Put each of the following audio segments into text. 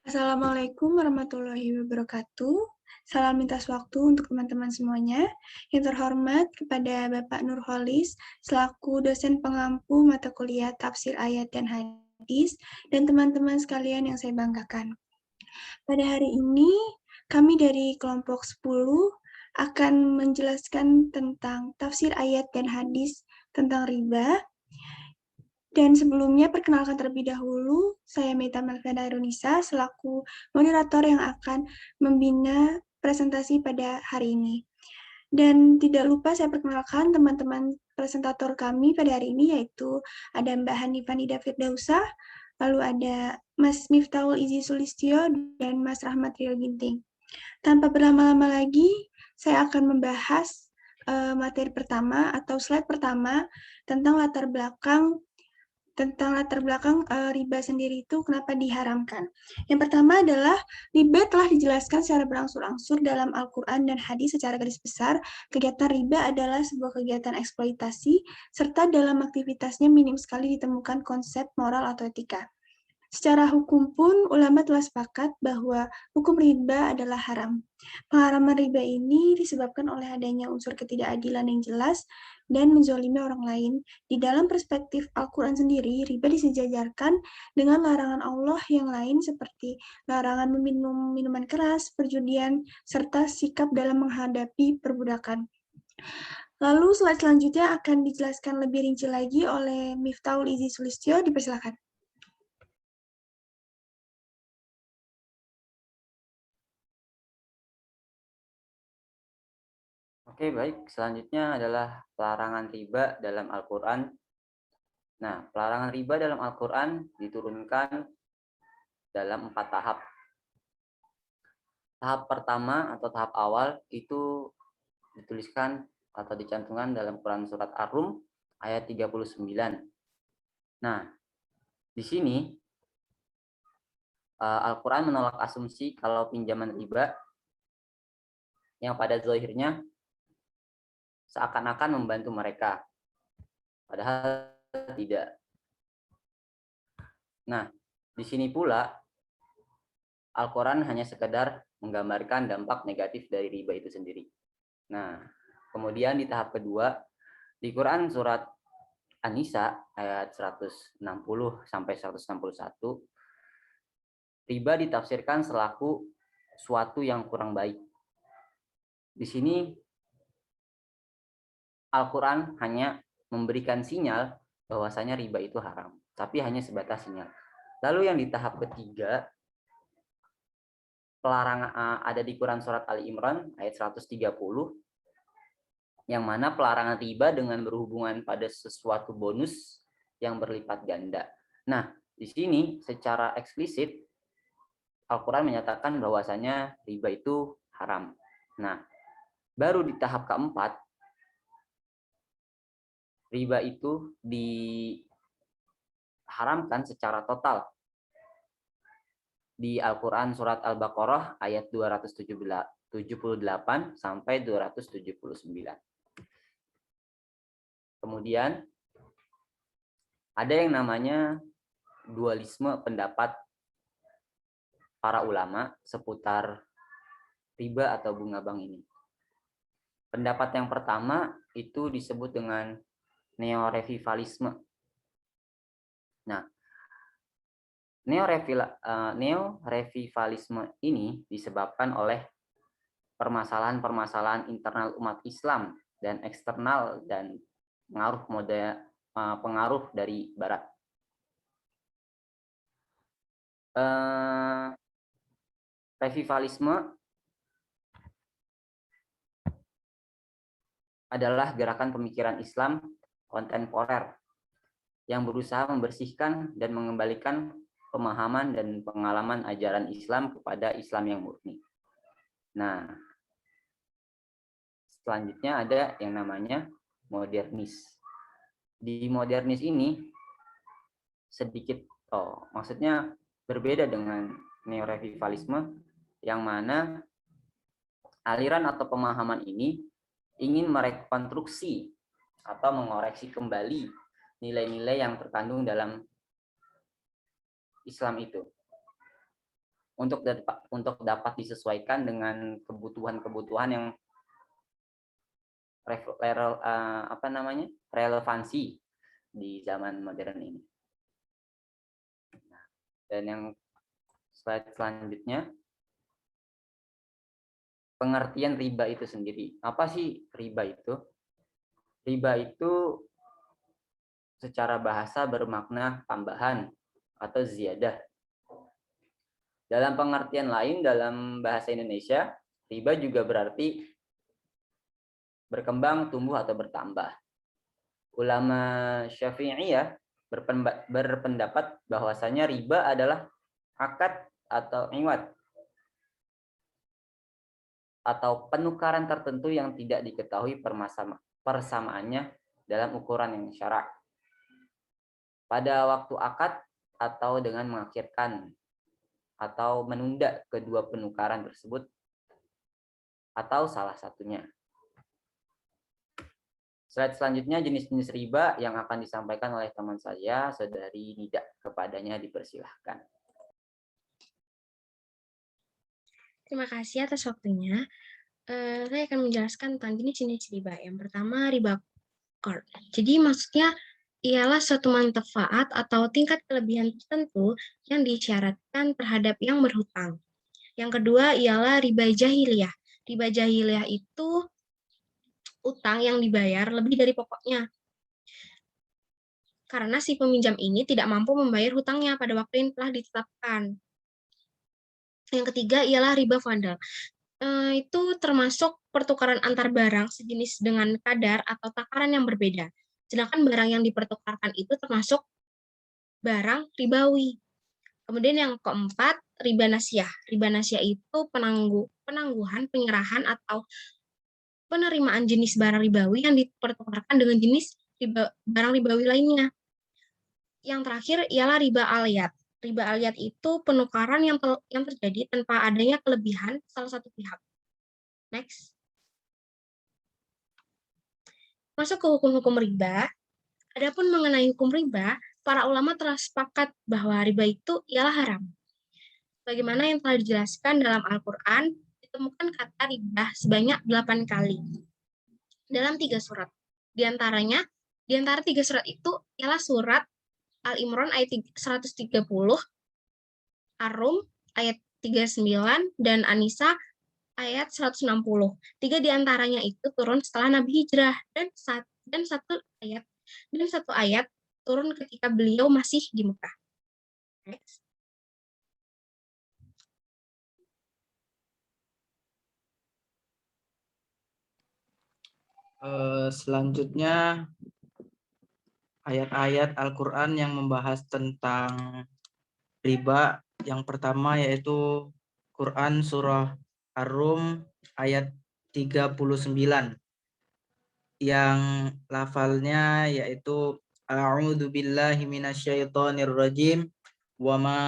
Assalamualaikum warahmatullahi wabarakatuh. Salam lintas waktu untuk teman-teman semuanya. Yang terhormat kepada Bapak Nurholis, selaku dosen pengampu mata kuliah Tafsir Ayat dan Hadis, dan teman-teman sekalian yang saya banggakan. Pada hari ini, kami dari kelompok 10 akan menjelaskan tentang tafsir ayat dan hadis tentang riba. Dan sebelumnya, perkenalkan terlebih dahulu, saya Meta Melvina Irunisa, selaku moderator yang akan membina presentasi pada hari ini. Dan tidak lupa saya perkenalkan teman-teman presentator kami pada hari ini, yaitu ada Mbak Hanifah Nida Firdausa, lalu ada Mas Miftahul Izi Sulistyo, dan Mas Rahmat Rio Ginting. Tanpa berlama-lama lagi, saya akan membahas materi pertama atau slide pertama tentang latar belakang riba sendiri itu kenapa diharamkan. Yang pertama adalah riba telah dijelaskan secara berangsur-angsur dalam Al-Quran dan hadis secara garis besar. Kegiatan riba adalah sebuah kegiatan eksploitasi, serta dalam aktivitasnya minim sekali ditemukan konsep moral atau etika. Secara hukum pun, ulama telah sepakat bahwa hukum riba adalah haram. Pengharaman riba ini disebabkan oleh adanya unsur ketidakadilan yang jelas dan menzolimi orang lain. Di dalam perspektif Al-Quran sendiri, riba disejajarkan dengan larangan Allah yang lain seperti larangan meminum minuman keras, perjudian, serta sikap dalam menghadapi perbudakan. Lalu slide selanjutnya akan dijelaskan lebih rinci lagi oleh Miftahul Izi Sulistyo, dipersilakan. Oke, baik. Selanjutnya adalah pelarangan riba dalam Al-Quran. Nah, pelarangan riba dalam Al-Quran diturunkan dalam 4 tahap. Tahap pertama atau tahap awal itu dituliskan atau dicantumkan dalam Quran Surat Ar-Rum ayat 39. Nah, di sini Al-Quran menolak asumsi kalau pinjaman riba yang pada zahirnya seakan-akan membantu mereka. Padahal tidak. Nah, di sini pula Al-Quran hanya sekedar menggambarkan dampak negatif dari riba itu sendiri. Nah, kemudian di tahap kedua, di Quran surat An-Nisa ayat 160 sampai 161, riba ditafsirkan selaku suatu yang kurang baik. Di sini Al-Quran hanya memberikan sinyal bahwasanya riba itu haram, tapi hanya sebatas sinyal. Lalu yang di tahap ketiga, pelarangan ada di Quran surat Ali Imran ayat 130, yang mana pelarangan riba dengan berhubungan pada sesuatu bonus yang berlipat ganda. Nah, di sini secara eksplisit Al-Quran menyatakan bahwasanya riba itu haram. Nah, baru di tahap keempat, riba itu diharamkan secara total di Al-Quran surat Al-Baqarah ayat 278 sampai 279. Kemudian ada yang namanya dualisme pendapat para ulama seputar riba atau bunga bank ini. Pendapat yang pertama itu disebut dengan neorevivalisme. Nah, neorevivalisme ini disebabkan oleh permasalahan-permasalahan internal umat Islam dan eksternal dan pengaruh dari Barat. Revivalisme adalah gerakan pemikiran Islam kontemporer yang berusaha membersihkan dan mengembalikan pemahaman dan pengalaman ajaran Islam kepada Islam yang murni. Nah, selanjutnya ada yang namanya modernis. Di modernis ini sedikit maksudnya berbeda dengan neorevivalisme, yang mana aliran atau pemahaman ini ingin merekonstruksi atau mengoreksi kembali nilai-nilai yang terkandung dalam Islam itu. untuk dapat disesuaikan dengan kebutuhan-kebutuhan yang relevansi di zaman modern ini. Dan yang slide selanjutnya, pengertian riba itu sendiri. Apa sih riba itu? Riba itu secara bahasa bermakna tambahan atau ziyadah. Dalam pengertian lain dalam bahasa Indonesia, riba juga berarti berkembang, tumbuh, atau bertambah. Ulama Syafi'iyah berpendapat bahwasanya riba adalah akad atau iwad atau penukaran tertentu yang tidak diketahui persamaannya dalam ukuran yang syarak. Pada waktu akad atau dengan mengakhirkan atau menunda kedua penukaran tersebut atau salah satunya. Slide selanjutnya jenis-jenis riba yang akan disampaikan oleh teman saya, Saudari Nida. Kepadanya dipersilahkan. Terima kasih atas waktunya. Saya akan menjelaskan tentang jenis-jenis riba. Yang pertama, riba qard. Jadi maksudnya ialah suatu manfaat atau tingkat kelebihan tertentu yang disyaratkan terhadap yang berhutang. Yang kedua ialah riba jahiliyah. Riba jahiliyah itu utang yang dibayar lebih dari pokoknya. Karena si peminjam ini tidak mampu membayar hutangnya pada waktu yang telah ditetapkan. Yang ketiga ialah riba fadl. Itu termasuk pertukaran antar barang sejenis dengan kadar atau takaran yang berbeda. Sedangkan barang yang dipertukarkan itu termasuk barang ribawi. Kemudian yang keempat, riba nasyah. Riba nasyah itu penangguhan, penyerahan, atau penerimaan jenis barang ribawi yang dipertukarkan dengan jenis barang ribawi lainnya. Yang terakhir ialah riba aliyat. Riba aliyat itu penukaran yang terjadi tanpa adanya kelebihan salah satu pihak. Next. Masuk ke hukum-hukum riba. Adapun mengenai hukum riba, para ulama telah sepakat bahwa riba itu ialah haram. Bagaimana yang telah dijelaskan dalam Al-Quran, ditemukan kata riba sebanyak 8 kali dalam 3 surat. Di antara 3 surat itu ialah surat Al-Imran ayat 130, Ar-Rum ayat 39, dan An-Nisa ayat 160. 3 di antaranya itu turun setelah Nabi hijrah dan satu ayat turun ketika beliau masih di Mekah. Next. Selanjutnya ayat-ayat Al-Quran yang membahas tentang riba. Yang pertama yaitu Quran surah Ar-Rum ayat 39 yang lafalnya yaitu A'udzu billahi minasyaitonir rajim wa ma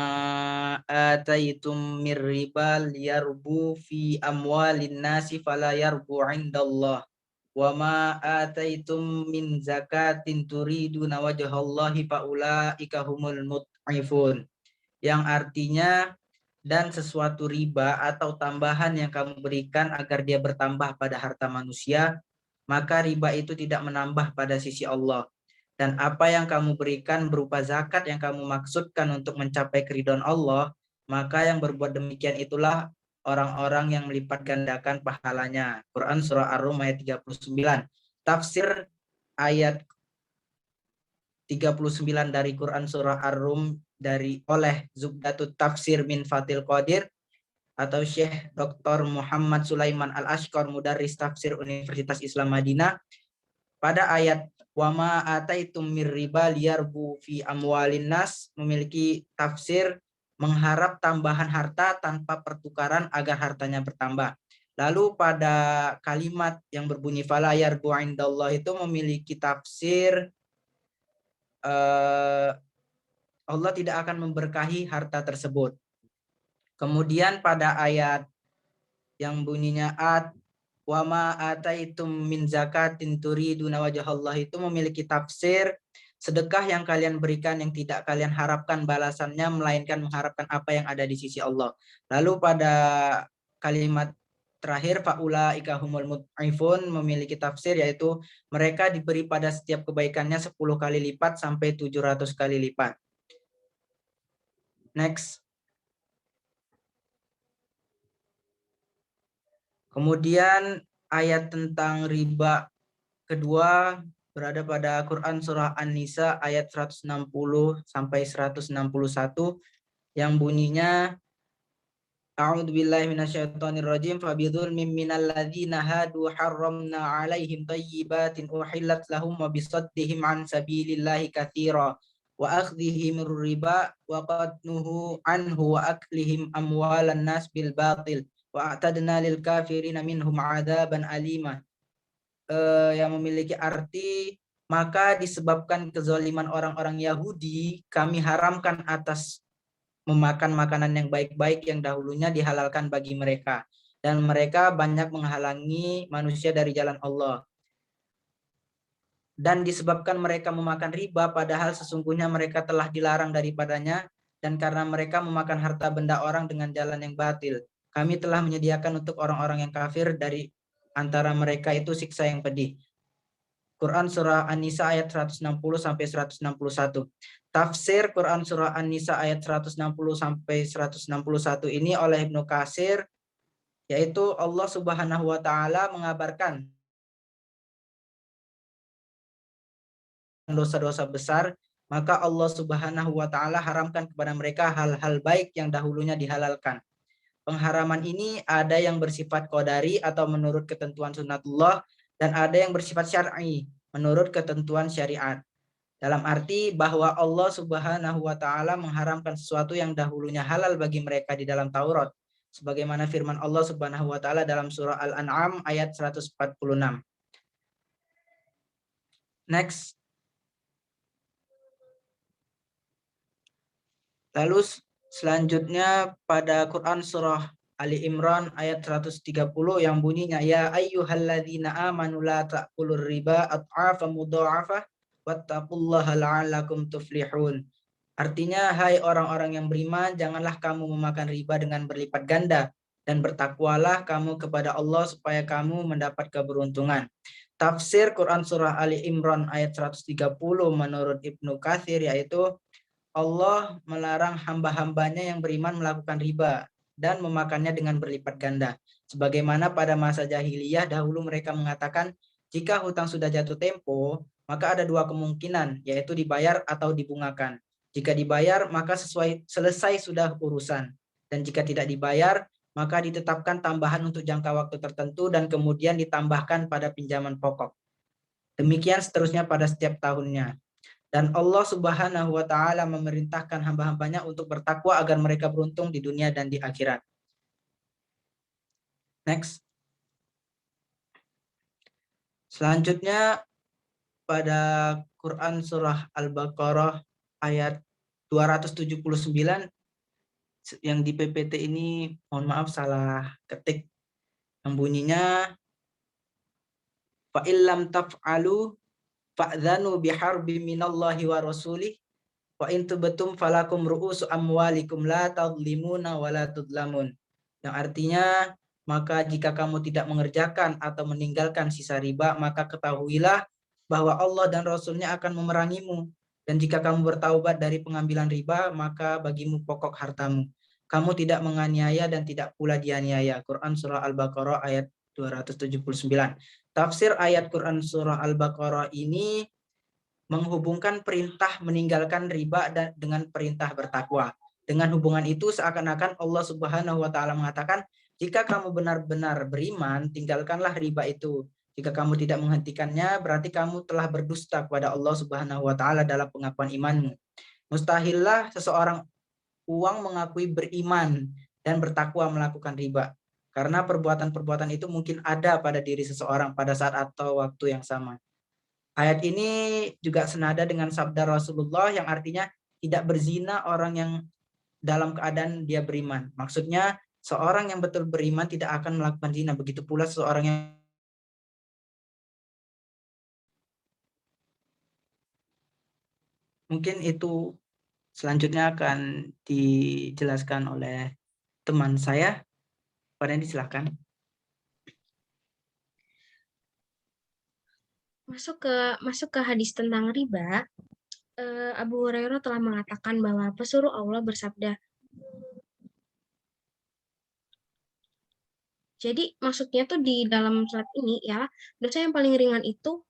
ataitum mir riba liyarbu fi amwalin nasi fala yarbu 'indallah wa ma ataitum min zakatin turiduna wajhallahi faulaika humul mut'ifun, yang artinya dan sesuatu riba atau tambahan yang kamu berikan agar dia bertambah pada harta manusia, maka riba itu tidak menambah pada sisi Allah. Dan apa yang kamu berikan berupa zakat yang kamu maksudkan untuk mencapai keridhaan Allah, maka yang berbuat demikian itulah orang-orang yang melipat gandakan pahalanya. Quran surah Ar-Rum ayat 39. Tafsir ayat 39 dari Quran surah Ar-Rum oleh Zubdatut Tafsir min Fathil Qadir atau Syekh Dr. Muhammad Sulaiman Al-Ashqar, Mudarris Tafsir Universitas Islam Madinah, pada ayat wama ataitum mir riba liyarbu fi amwalin nas memiliki tafsir mengharap tambahan harta tanpa pertukaran agar hartanya bertambah. Lalu pada kalimat yang berbunyi fala yarbu indallah itu memiliki tafsir Allah tidak akan memberkahi harta tersebut. Kemudian pada ayat yang bunyinya wama ataitum min zakatin turiduna wajhallah itu memiliki tafsir sedekah yang kalian berikan yang tidak kalian harapkan balasannya, melainkan mengharapkan apa yang ada di sisi Allah. Lalu pada kalimat terakhir, faulaika humul mud'ifun, memiliki tafsir yaitu mereka diberi pada setiap kebaikannya 10 kali lipat sampai 700 kali lipat. Next. Kemudian ayat tentang riba kedua berada pada Quran surah An-Nisa ayat 160 sampai 161 yang bunyinya A'udzu billahi minasyaitonir rajim fabidhulmin minal ladzina hadu harramna 'alaihim thayyibatin uhillat lahum wa bisaddihim 'an sabilillahi katsira wa akhdhihim riba wa qad nuhu anhu wa aklihim amwalan nas bil batil wa a'tadna lil kafirina minhum 'adzaban alima. Yang memiliki arti maka disebabkan kezaliman orang-orang Yahudi kami haramkan atas memakan makanan yang baik-baik yang dahulunya dihalalkan bagi mereka, dan mereka banyak menghalangi manusia dari jalan Allah. Dan disebabkan mereka memakan riba padahal sesungguhnya mereka telah dilarang daripadanya, dan karena mereka memakan harta benda orang dengan jalan yang batil, kami telah menyediakan untuk orang-orang yang kafir dari antara mereka itu siksa yang pedih. Quran surah An-Nisa ayat 160 sampai 161. Tafsir Quran surah An-Nisa ayat 160 sampai 161 ini oleh Ibnu Katsir, yaitu Allah Subhanahu wa taala mengabarkan dosa-dosa besar, maka Allah Subhanahu wa taala haramkan kepada mereka hal-hal baik yang dahulunya dihalalkan. Pengharaman ini ada yang bersifat qadari atau menurut ketentuan sunatullah, dan ada yang bersifat syar'i menurut ketentuan syariat. Dalam arti bahwa Allah Subhanahu wa taala mengharamkan sesuatu yang dahulunya halal bagi mereka di dalam Taurat, sebagaimana firman Allah Subhanahu wa taala dalam surah Al-An'am ayat 146. Next. Lalu selanjutnya pada Quran surah Ali Imran ayat 130 yang bunyinya ya ayyuhalladzina amanu la ta'kulur riba ad'afan mudha'afah wattaqullaha la'allakum tuflihun. Artinya hai orang-orang yang beriman, janganlah kamu memakan riba dengan berlipat ganda, dan bertakwalah kamu kepada Allah supaya kamu mendapat keberuntungan. Tafsir Quran surah Ali Imran ayat 130 menurut Ibnu Katsir yaitu Allah melarang hamba-hambanya yang beriman melakukan riba dan memakannya dengan berlipat ganda. Sebagaimana pada masa jahiliyah dahulu mereka mengatakan, jika hutang sudah jatuh tempo, maka ada dua kemungkinan, yaitu dibayar atau dibungakan. Jika dibayar, maka selesai sudah urusan. Dan jika tidak dibayar, maka ditetapkan tambahan untuk jangka waktu tertentu dan kemudian ditambahkan pada pinjaman pokok. Demikian seterusnya pada setiap tahunnya. Dan Allah Subhanahu wa taala memerintahkan hamba-hambanya untuk bertakwa agar mereka beruntung di dunia dan di akhirat. Next. Selanjutnya pada Quran surah Al-Baqarah ayat 279 yang di PPT ini mohon maaf salah ketik, yang bunyinya fa illam taf'alu fa'dzanu biharbi minallahi wa rasulih wa in tubtum falakum ru'usu amwalikum la tadlimuna wa la tudlamun. Yang artinya maka jika kamu tidak mengerjakan atau meninggalkan sisa riba, maka ketahuilah bahwa Allah dan Rasulnya akan memerangimu. Dan jika kamu bertaubat dari pengambilan riba, maka bagimu pokok hartamu. Kamu tidak menganiaya dan tidak pula dianiaya. Quran surah Al-Baqarah ayat 279. Tafsir ayat Quran surah Al-Baqarah ini menghubungkan perintah meninggalkan riba dengan perintah bertakwa. Dengan hubungan itu seakan-akan Allah Subhanahu wa taala mengatakan, jika kamu benar-benar beriman, tinggalkanlah riba itu. Jika kamu tidak menghentikannya, berarti kamu telah berdusta kepada Allah Subhanahu wa taala dalam pengakuan imanmu. Mustahillah seseorang uang mengakui beriman dan bertakwa melakukan riba. Karena perbuatan-perbuatan itu mungkin ada pada diri seseorang pada saat atau waktu yang sama. Ayat ini juga senada dengan sabda Rasulullah yang artinya tidak berzina orang yang dalam keadaan dia beriman. Maksudnya seorang yang betul beriman tidak akan melakukan zina. Begitu pula seorang yang Mungkin itu selanjutnya akan dijelaskan oleh teman saya. Pak Randy, silakan. Masuk ke hadis tentang riba, Abu Hurairah telah mengatakan bahwa pesuruh Allah bersabda. Jadi maksudnya tuh di dalam surat ini ya, dosa yang paling ringan itu,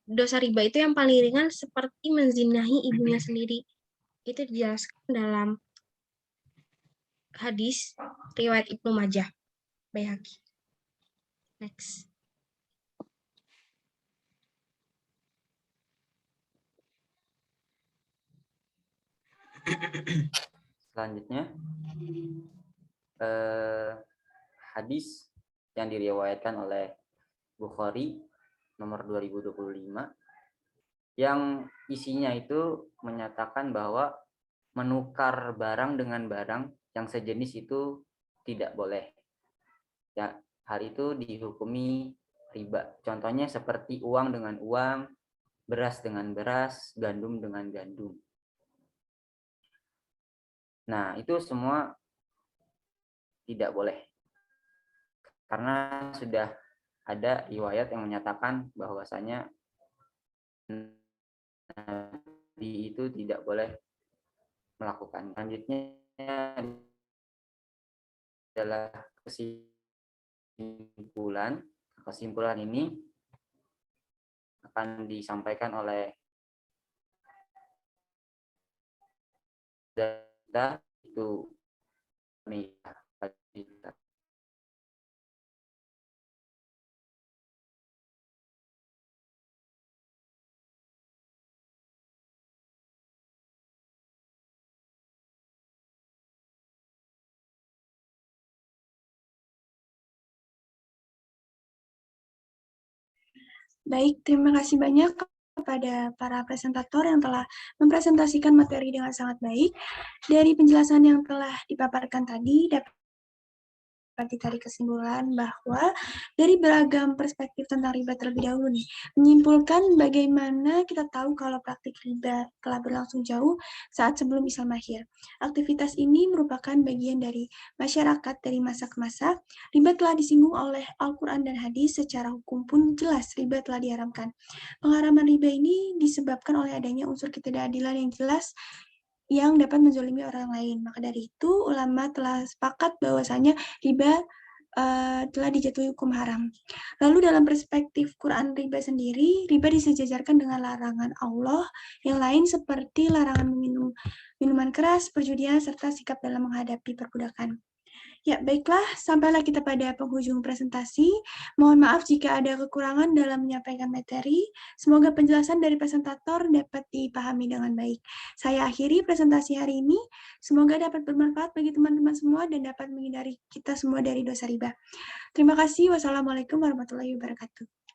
dosa riba itu yang paling ringan seperti menzinahi ibunya sendiri. Itu dijelaskan dalam hadis riwayat Ibnu Majah, Baihaqi. Next. Selanjutnya, hadis yang diriwayatkan oleh Bukhari nomor 2025 yang isinya itu menyatakan bahwa menukar barang dengan barang yang sejenis itu tidak boleh. Ya, hal itu dihukumi riba. Contohnya seperti uang dengan uang, beras dengan beras, gandum dengan gandum. Nah, itu semua tidak boleh. Karena sudah ada riwayat yang menyatakan bahwasanya Nabi itu tidak boleh melakukan. Selanjutnya adalah kesimpulan. Kesimpulan ini akan disampaikan oleh data itu Baik, terima kasih banyak kepada para presentator yang telah mempresentasikan materi dengan sangat baik. Dari penjelasan yang telah dipaparkan tadi, dapat ditarik kesimpulan bahwa dari beragam perspektif tentang riba terlebih dahulu nih, menyimpulkan bagaimana kita tahu kalau praktik riba telah berlangsung jauh saat sebelum Islam lahir. Aktivitas ini merupakan bagian dari masyarakat dari masa ke masa. Riba telah disinggung oleh Al-Quran dan hadis, secara hukum pun jelas riba telah diharamkan. Pengharaman riba ini disebabkan oleh adanya unsur ketidakadilan yang jelas yang dapat menzalimi orang lain. Maka dari itu, ulama telah sepakat bahwasanya riba telah dijatuhi hukum haram. Lalu dalam perspektif Quran riba sendiri, riba disejajarkan dengan larangan Allah yang lain seperti larangan meminum minuman keras, perjudian, serta sikap dalam menghadapi perbudakan. Ya, baiklah, sampailah kita pada penghujung presentasi. Mohon maaf jika ada kekurangan dalam menyampaikan materi. Semoga penjelasan dari presentator dapat dipahami dengan baik. Saya akhiri presentasi hari ini. Semoga dapat bermanfaat bagi teman-teman semua dan dapat menghindari kita semua dari dosa riba. Terima kasih. Wassalamualaikum warahmatullahi wabarakatuh.